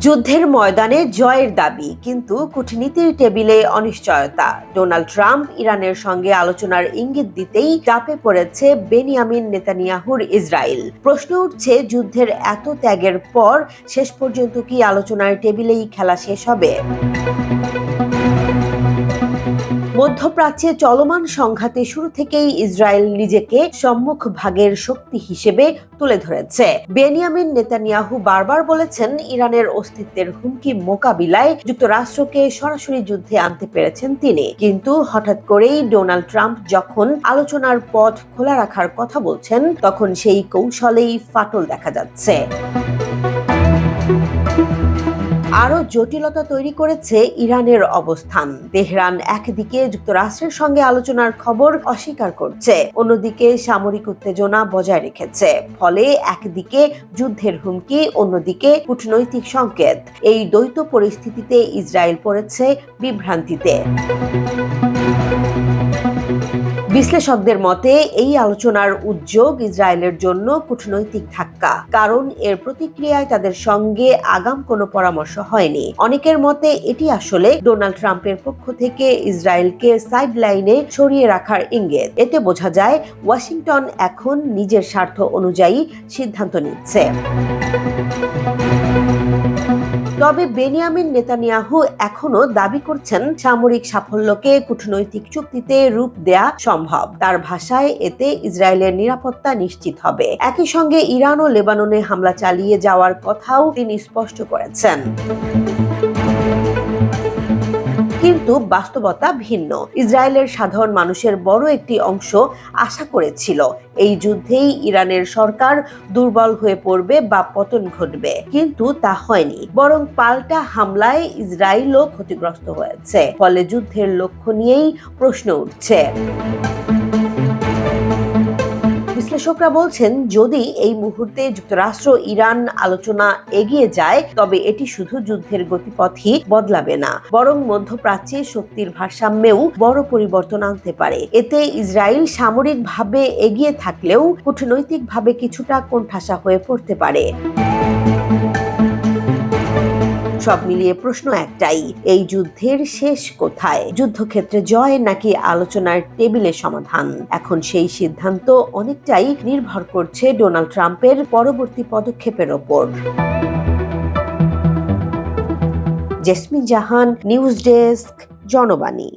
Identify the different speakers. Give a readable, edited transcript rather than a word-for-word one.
Speaker 1: যুদ্ধের ময়দানে জয়ের দাবি, কিন্তু কূটনীতির টেবিলে অনিশ্চয়তা। ডোনাল্ড ট্রাম্প ইরানের সঙ্গে আলোচনার ইঙ্গিত দিতেই চাপে পড়েছে বেনিয়ামিন নেতানিয়াহুর ইসরায়েল। প্রশ্ন উঠছে, যুদ্ধের এত ত্যাগের পর শেষ পর্যন্ত কি আলোচনার টেবিলেই খেলা শেষ হবে? মধ্যপ্রাচ্যে চলমান সংঘাতে শুরু থেকেই ইসরায়েল নিজেকে সম্মুখ ভাগের শক্তি হিসেবে তুলে ধরেছে। বেনিয়ামিন নেতানিয়াহু বারবার বলেছেন, ইরানের অস্তিত্বের হুমকি মোকাবিলায় যুক্তরাষ্ট্রকে সরাসরি যুদ্ধে আনতে পেরেছেন তিনি। কিন্তু হঠাৎ করেই ডোনাল্ড ট্রাম্প যখন আলোচনার পথ খোলা রাখার কথা বলছেন, তখন সেই কৌশলেই ফাটল দেখা যাচ্ছে। আরো জটিলতা তৈরি করেছে ইরানের অবস্থান। তেহরান একদিকে যুক্তরাষ্ট্রের সঙ্গে আলোচনার খবর অস্বীকার করছে, অন্যদিকে সামরিক উত্তেজনা বজায় রেখেছে। ফলে একদিকে যুদ্ধের হুমকি, অন্যদিকে কূটনৈতিক সংকেত। এই দ্বৈত পরিস্থিতিতে ইসরায়েল পড়েছে বিভ্রান্তিতে। বিশ্লেষকদের মতে এই আলোচনার উদ্যোগ ইসরায়েলের জন্য কূটনৈতিক ধাক্কা, কারণ এর প্রতিক্রিয়ায় তাদের সঙ্গে আগাম কোনো পরামর্শ হয়নি। অনেকের মতে এটি আসলে ডোনাল্ড ট্রাম্পের পক্ষ থেকে ইসরায়েলকে সাইডলাইনে সরিয়ে রাখার ইঙ্গিত। এতে বোঝা যায় ওয়াশিংটন এখন নিজের স্বার্থ অনুযায়ী সিদ্ধান্ত নিচ্ছে। তবে বেনিয়ামিন নেতানিয়াহু এখনো দাবি করছেন, সামরিক সাফল্যকে কূটনৈতিক চুক্তিতে রূপ দেয়া সম্ভব। তার ভাষায় এতে ইসরায়েলের নিরাপত্তা নিশ্চিত হবে। একই সঙ্গে ইরান ও লেবাননে হামলা চালিয়ে যাওয়ার কথাও তিনি স্পষ্ট করেছেন। কিন্তু বাস্তবতা ভিন্ন। ইসরায়েলের সাধারণ মানুষের বড় একটি অংশ আশা করেছিল এই যুদ্ধেই ইরানের সরকার দুর্বল হয়ে পড়বে বা পতন ঘটবে, কিন্তু তা হয়নি। বরং পাল্টা হামলায় ইসরায়েলও ক্ষতিগ্রস্ত হয়েছে। ফলে যুদ্ধের লক্ষ্য নিয়েই প্রশ্ন উঠছে। বিশ্লেষকরা বলছেন, যদি এই মুহূর্তে যুক্তরাষ্ট্র ইরান আলোচনা এগিয়ে যায়, তবে এটি শুধু যুদ্ধের গতিপথই বদলাবে না, বরং মধ্যপ্রাচ্যে শক্তির ভারসাম্যেও বড় পরিবর্তন আনতে পারে। এতে ইসরায়েল সামরিকভাবে এগিয়ে থাকলেও কূটনৈতিকভাবে কিছুটা কোণঠাসা হয়ে পড়তে পারে। সব মিলিয়ে প্রশ্ন একটাই, এই যুদ্ধের শেষ কোথায়? যুদ্ধক্ষেত্রে জয় নাকি আলোচনার টেবিলে সমাধান? এখন সেই সিদ্ধান্ত অনেকটাই নির্ভর করছে ডোনাল্ড ট্রাম্পের পরবর্তী পদক্ষেপের ওপর। জেসমিন জাহান, নিউজ ডেস্ক, জনবাণী।